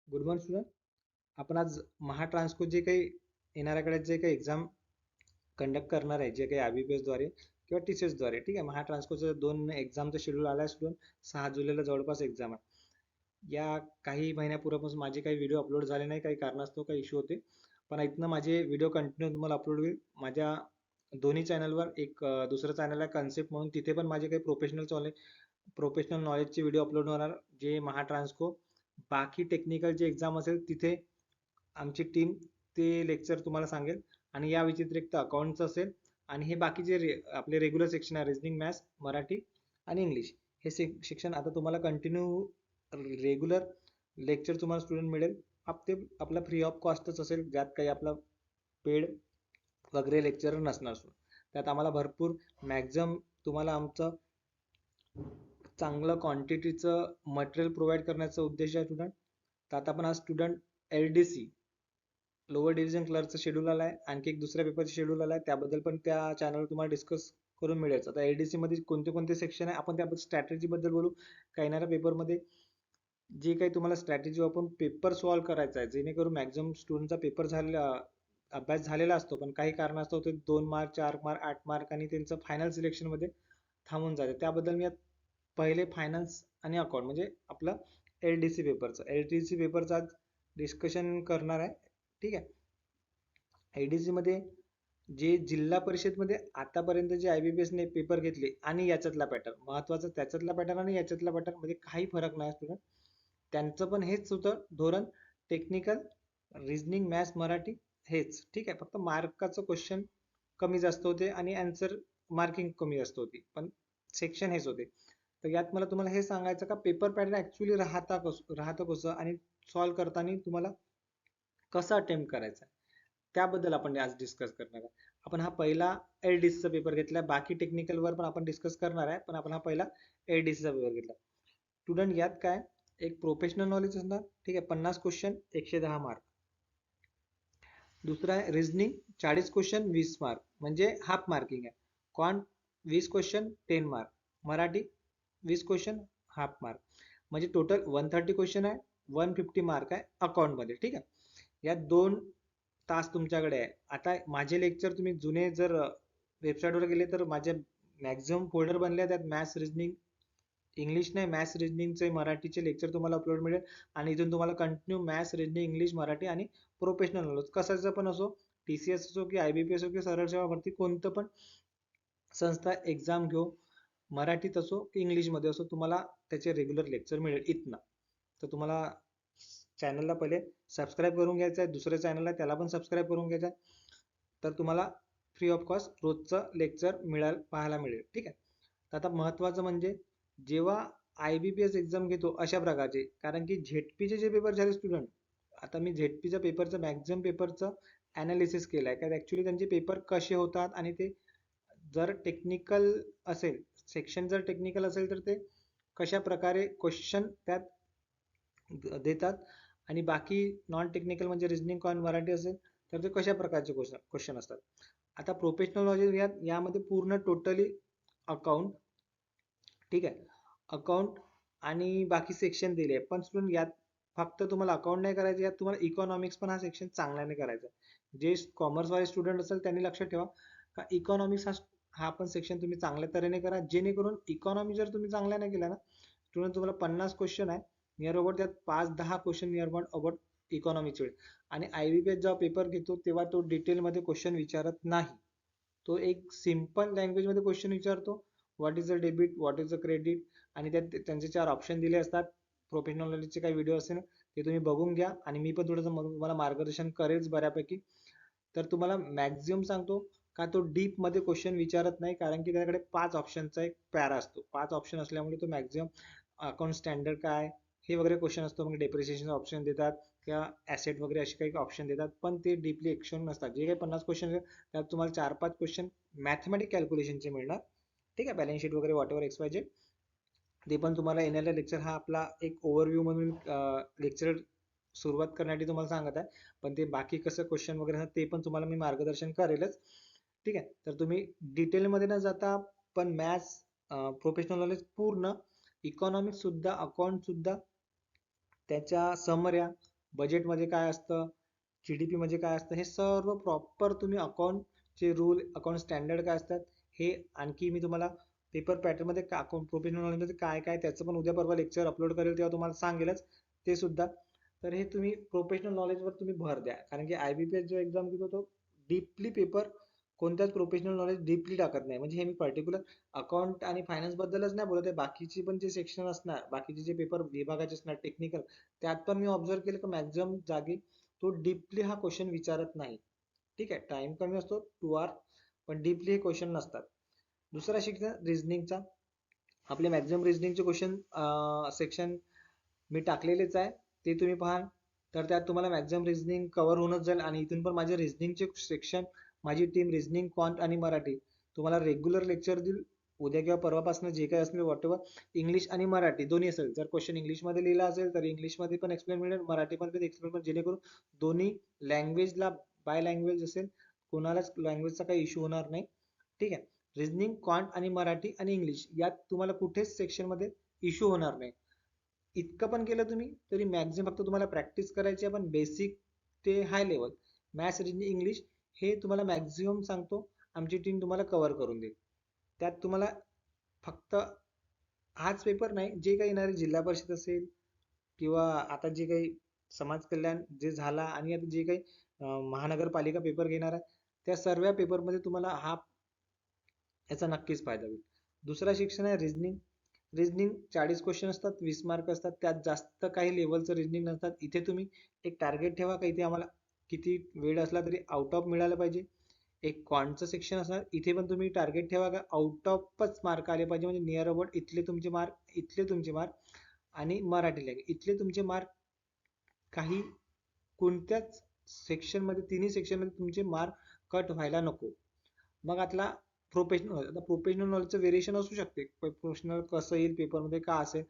Good morning student. आपण आज महाट्रान्सको जे काही येणाऱ्या काळात जे काही एक्झाम कंडक्ट करणार आहे, जे काही IBPS द्वारे किंवा TCS द्वारे, ठीक आहे. महाट्रान्सकोचं 2 एक्झामचं शेड्यूल आलं आहे स्टुडंट. 6 जुलैला जवळपास एक्झाम आहे. या काही महिन्यापूर्वीपासून माझे काही व्हिडिओ अपलोड झाले नाही, काही कारणास्तव काही इश्यू होते, पण इथनं माझे व्हिडिओ कंटिन्यू तुम्हाला अपलोड होईल माझ्या दोन्ही चॅनलवर. एक दुसरं चॅनल आहे कन्सेप्ट म्हणून, तिथे पण माझे काही प्रोफेशनल नॉलेजचे व्हिडिओ अपलोड होणार, जे महाट्रान्सको बाकी टेक्निकल जे एक्झाम असेल तिथे आमची टीम ते लेक्चर तुम्हाला सांगेल. आणि या व्यतिरिक्त अकाउंट्स असेल आणि हे बाकीचे आपले रेग्युलर सेक्शन आहे, रिजनिंग, मॅथ्स, मराठी आणि इंग्लिश. हे शिक्षण आता तुम्हाला कंटिन्यू रेग्युलर लेक्चर तुम्हाला स्टुडंट मिळेल. ते आपला फ्री ऑफ कॉस्टच असेल, ज्यात काही आपला पेड वगैरे लेक्चर नसणार. त्यात आम्हाला भरपूर मॅक्झिमम तुम्हाला आमचं चांगलं क्वांटिटीचं मटेरियल प्रोव्हाइड करण्याचा उद्देश आहे स्टुडंट. तर आता आपण आज स्टुडंट LDC लोअर डिव्हिजन क्लर्कचं शेड्यूल आला आहे, आणखी एक दुसऱ्या पेपरचं शेड्यूल आला आहे, त्याबद्दल पण त्या चॅनलवर तुम्हाला डिस्कस करून मिळेल. आता LDC मध्ये कोणते कोणते सेक्शन आहे आपण त्याबद्दल स्ट्रॅटेजीबद्दल बोलू. काही येणाऱ्या पेपरमध्ये जे काही तुम्हाला स्ट्रॅटेजी वापरून पेपर सॉल्व्ह करायचा आहे, जेणेकरून मॅक्झिमम स्टुडंटचा पेपर झालेला अभ्यास झालेला असतो, पण काही कारणास्तव ते 2 मार्क 4 मार्क 8 मार्क आणि त्यांचं फायनल सिलेक्शनमध्ये थांबून जाते. त्याबद्दल मी पहिले फायनान्स आणि अकाउंट म्हणजे आपलं LDC पेपरचं आज डिस्कशन करणार आहे, ठीक आहे. LDC मध्ये जे जिल्हा परिषदमध्ये आतापर्यंत जे IBPS ने पेपर घेतले आणि याच्यातला पॅटर्न महत्वाचं, त्याच्यातला पॅटर्न आणि याच्यातला पॅटर्न मध्ये काही फरक नाही स्टुडंट. त्यांचं पण हेच होतं धोरण, टेक्निकल, रिजनिंग, मॅथ्स, मराठी हेच, ठीक आहे. फक्त मार्काचं क्वेश्चन कमी जास्त होते आणि आन्सर मार्किंग कमी जास्त होती, पण सेक्शन हेच होते. तर यात मला तुम्हाला हे सांगायचं का पेपर पॅटर्न ऍक्च्युली राहतं कसं आणि सॉल्व्ह करताना तुम्हाला कसं अटेम्प्ट करायचं आहे, त्याबद्दल आपण आज डिस्कस करणार आहे. आपण हा पहिला LDCचा पेपर घेतला, बाकी टेक्निकलवर पण आपण डिस्कस करणार आहे, पण आपण हा पहिला LDCचा पेपर घेतला. स्टुडंट यात काय एक प्रोफेशनल नॉलेज असणार, ठीक आहे. 50 क्वेश्चन 110 मार्क. दुसरा आहे रिजनिंग, 40 क्वेश्चन 20 मार्क म्हणजे हाफ मार्किंग आहे. Quant 20 question 10 mark. Marathi 20 question half mark, म्हणजे टोटल 130 क्वेश्चन आहे, 150 मार्क आहे अकाउंटमध्ये, ठीक आहे. यात 2 तास तुमच्याकडे आहे. आता माझे लेक्चर तुम्ही जुने जर वेबसाईटवर गेले तर माझे मॅक्झिमम फोल्डर बनले, त्यात मॅथ्स रिजनिंग इंग्लिश नाही मॅथ्स रिजनिंगचे मराठीचे लेक्चर तुम्हाला अपलोड मिळेल. आणि इथून तुम्हाला continue maths reasoning English Marathi आणि प्रोफेशनल नॉलेज कशाचं पण असो, TCS असो की IBPS असो की सरळ सेवा भरती कोणतं पण संस्था एक्झाम घेऊ, मराठीत असो की इंग्लिशमध्ये असो, तुम्हाला त्याचे रेग्युलर लेक्चर मिळेल इथनं. तर तुम्हाला चॅनलला पहिले सबस्क्राईब करून घ्यायचं आहे, दुसऱ्या चॅनलला त्याला पण सबस्क्राईब करून घ्यायचं आहे. तर तुम्हाला फ्री ऑफ कॉस्ट रोजचं लेक्चर पाहायला मिळेल, ठीक आहे. तर आता महत्त्वाचं म्हणजे जेव्हा IBPS एक्झाम घेतो अशा प्रकारचे, कारण की झेडपीचे जे पेपर झाले स्टुडंट, आता मी झेडपीच्या पेपरचं मॅक्झिमम पेपरचं ॲनालिसिस केलं आहे, कारण ॲक्च्युली त्यांचे पेपर कसे होतात आणि ते जर टेक्निकल असेल, सेक्शन जर टेक्निकल असेल तर ते कशा प्रकारे क्वेश्चन त्यात देतात, आणि बाकी नॉन टेक्निकल म्हणजे रिजनिंग कॉन मराठी असेल तर ते कशा प्रकारचे क्वेश्चन असतात. आता प्रोफेशनल नॉलेज यामध्ये पूर्ण टोटली अकाउंट, ठीक आहे, अकाउंट आणि बाकी सेक्शन दिले, पण स्टुडंट यात फक्त तुम्हाला अकाउंट नाही करायचं, यात तुम्हाला इकॉनॉमिक्स पण हा सेक्शन चांगल्याने करायचा. जे कॉमर्सवाले स्टुडंट असेल त्यांनी लक्षात ठेवा का इकॉनॉमिक्स हा पण सेक्शन तुम्ही चांगल्या तऱ्हेने करा, जेणेकरून इकॉनॉमी जर तुम्ही चांगल्याने केला ना स्टुडंट, तुम्हाला 50 क्वेश्चन आहे नियर अबाउट, त्यात 5-10 क्वेश्चन नियर अबाउट इकॉनॉमिक्सचे. आणि IBPS जेव्हा पेपर घेतो तेव्हा तो डिटेलमध्ये क्वेश्चन विचारत नाही, तो एक सिम्पल लँग्वेजमध्ये क्वेश्चन विचारतो. What is the debit, what is the credit, आणि त्यात त्यांचे 4 ऑप्शन दिले असतात. प्रोफेशनल नॉलेजचे काही व्हिडिओ असेल ते तुम्ही बघून घ्या, आणि मी पण थोडंसं तुम्हाला मार्गदर्शन करेलच बऱ्यापैकी. तर तुम्हाला मॅक्झिमम सांगतो का तो डीपमध्ये क्वेश्चन विचारत नाही, कारण की त्याच्याकडे 5 ऑप्शनचा एक पॅरा असतो. 5 ऑप्शन असल्यामुळे तो मॅक्झिमम अकाउंट स्टँडर्ड काय हे वगैरे क्वेश्चन असतो. मग डेप्रिसिएशन ऑप्शन देतात किंवा ॲसेट वगैरे असे काही ऑप्शन देतात, पण ते डीपली एक्शन नसतात. जे काही 50 क्वेश्चन त्यात तुम्हाला 4-5 क्वेश्चन मॅथमॅटिक कॅल्क्युलेशनचे मिळणार, ठीक आहे. बॅलन्स शीट वगैरे वॉटेवर XYZ ते पण तुम्हाला येणारा लेक्चर हा आपला एक ओव्हरव्ह्यू म्हणून लेक्चर सुरुवात करण्यासाठी तुम्हाला सांगत आहे, पण ते बाकी कसं क्वेश्चन वगैरे ते पण तुम्हाला मी मार्गदर्शन करेलच, ठीक आहे. तर तुम्ही डिटेलमध्ये न जाता पण मॅथ्स, प्रोफेशनल नॉलेज पूर्ण, इकॉनॉमिक्स सुद्धा, अकाउंट सुद्धा, त्याच्या समऱ्या बजेटमध्ये काय असतं, GDP म्हणजे काय असतं, हे सर्व प्रॉपर तुम्ही अकाउंटचे रूल, अकाउंट स्टँडर्ड काय असतात हे, आणखी मी तुम्हाला पेपर पॅटर्न मध्ये अकाउंट प्रोफेशनल नॉलेजमध्ये काय काय त्याचं पण उद्या परवा लेक्चर अपलोड करेल तेव्हा तुम्हाला सांगेलच ते सुद्धा. तर हे तुम्ही प्रोफेशनल नॉलेजवर तुम्ही भर द्या, कारण की IBPS जो एक्झाम घेतो तो डीपली पेपर कोणत्याच प्रोफेशनल नॉलेज डीपली टाकत नाही. म्हणजे हे मी पर्टिक्युलर अकाउंट आणि फायनान्स बद्दलच नाही बोलत आहे, बाकीची पण जे सेक्शन असणार, बाकीचे जे पेपर विभागाचे असणार टेक्निकल, त्यात पण मी ऑब्झर्व केलं की मॅक्झिमम जागी तो डीपली हा क्वेश्चन विचारत नाही. ठीक आहे, टाइम कमी असतो 2 आवर, पण डीपली हे क्वेश्चन नसतात. दुसरा शिक्षण रिझनिंगचा, आपले मॅक्झिमम रिझनिंगचे क्वेश्चन सेक्शन मी टाकलेलेच आहे, ते तुम्ही पहा. तर त्यात तुम्हाला मॅक्झिमम रिझनिंग कव्हर होऊनच जाईल. आणि इथून पण माझे रिझनिंगचे सेक्शन, माझी टीम रिझनिंग, क्वांट आणि मराठी तुम्हाला रेग्युलर लेक्चर देईल उद्या किंवा परवापासून, जे काही असेल वॉटेवर. इंग्लिश आणि मराठी दोन्ही असेल, जर क्वेश्चन इंग्लिशमध्ये लिहिला असेल तर इंग्लिशमध्ये पण एक्सप्लेन मिळेल, मराठीमध्ये पण एक्सप्लेन मिळेल, जेणेकरून दोन्ही लँग्वेजला बाय लँग्वेज असेल, कोणालाच लँग्वेजचा काही इश्यू होणार नाही. ठीक आहे, रिझनिंग, क्वांट आणि मराठी आणि इंग्लिश यात तुम्हाला कुठेच सेक्शनमध्ये इश्यू होणार नाही. इतकं पण केलं तुम्ही तरी मॅक्झिमम फक्त तुम्हाला प्रॅक्टिस करायची आहे, पण बेसिक ते high level maths, reasoning, English हे तुम्हाला मॅक्झिमम सांगतो आमची टीम तुम्हाला कव्हर करून देईल. त्यात तुम्हाला फक्त हाच पेपर नाही, जे काही येणारे जिल्हा परिषद असेल किंवा आता जे काही समाज कल्याण जे झाला, आणि आता जे काही महानगरपालिका पेपर घेणार आहे, त्या सर्व पेपरमध्ये तुम्हाला हा याचा नक्कीच फायदा होईल. दुसरा शिक्षण आहे रिझनिंग. रिझनिंग 40 क्वेश्चन असतात, 20 मार्क असतात, त्यात जास्त काही लेवलचं रिझनिंग नसतात. इथे तुम्ही एक टार्गेट ठेवा की इथे आम्हाला किती वेळ असला तरी आउट ऑफ मिळालं पाहिजे. एक क्वांटचं सेक्शन असणार, इथे पण तुम्ही टार्गेट ठेवा का आउट ऑफच मार्क आले पाहिजे, म्हणजे नियर अबाउट इथले तुमचे मार्क, इथले तुमचे मार्क. आणि मराठी लँग्वेज इथले तुमचे मार्क काही कोणत्याच सेक्शनमध्ये, तिन्ही सेक्शनमध्ये तुमचे मार्क कट व्हायला नको. मग आता प्रोफेशनल नॉलेजचं व्हेरिएशन असू शकते, प्रोफेशनल कसं येईल पेपरमध्ये, का असेल.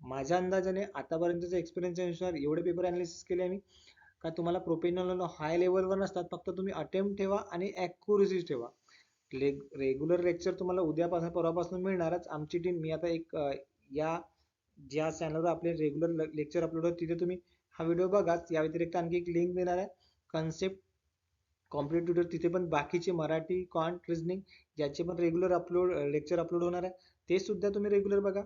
माझ्या अंदाजाने आतापर्यंतच्या एक्सपिरियन्सनुसार एवढे पेपर अनालिसिस केले आम्ही, का तुम्हाला प्रोफेशनल हाय लेवलवर नसतात, फक्त तुम्ही अटेम्प्ट ठेवा आणि ॲक्युरसी ठेवा. रेग्युलर लेक्चर तुम्हाला उद्यापासून परवापासून मिळणारच. आमची टीम, मी आता एक या ज्या चॅनलवर आपले रेग्युलर लेक्चर अपलोड होते तिथे तुम्ही हा व्हिडिओ बघा. या व्यतिरिक्त आणखी एक लिंक देणार आहे, कन्सेप्ट कॉम्प्युटर ट्युटर, तिथे पण बाकीचे मराठी, क्वांट, रिझनिंग ज्याचे पण रेग्युलर लेक्चर अपलोड होणार आहे, ते सुद्धा तुम्ही रेग्युलर बघा,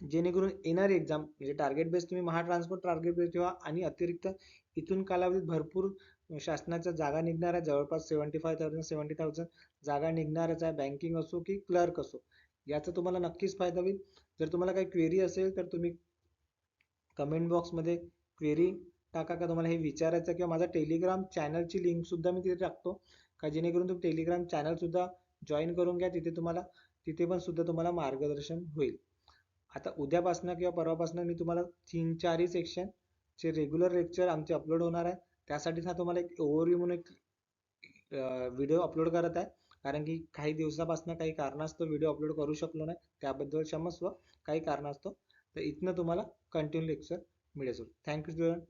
जेणेकरून येणारी एक्झाम म्हणजे टार्गेट बेस तुम्ही महाट्रान्सपोर्ट टार्गेट बेस ठेवा. आणि अतिरिक्त इथून कालावधीत भरपूर शासनाच्या जागा निघणार आहे, जवळपास 75,000 70,000 जागा निघणारच आहे, बँकिंग असो की क्लर्क असो. याचा तुम्हाला नक्कीच फायदा होईल. जर तुम्हाला काही क्वेरी असेल तर तुम्ही कमेंट बॉक्समध्ये क्वेरी टाका का तुम्हाला हे विचारायचं, किंवा माझा टेलिग्राम चॅनलची लिंक सुद्धा मी तिथे टाकतो, का जेणेकरून तुम्ही टेलिग्राम चॅनल सुद्धा जॉईन करून घ्या. तिथे पण सुद्धा तुम्हाला मार्गदर्शन होईल. आता उद्यापासून किंवा परवापासून मी तुम्हाला 3-4 सेक्शन चे रेग्युलर लेक्चर आमचे अपलोड होणार आहे. त्यासाठी हा तुम्हाला एक ओव्हरव्ह्यू म्हणून एक व्हिडिओ अपलोड करत आहे, कारण की काही दिवसापासून काही कारणास्तव व्हिडिओ अपलोड करू शकलो नाही, त्याबद्दल क्षमस्व. काही कारणास्तव, तर इथनं तुम्हाला कंटिन्यू लेक्चर मिळेल. Thank you student.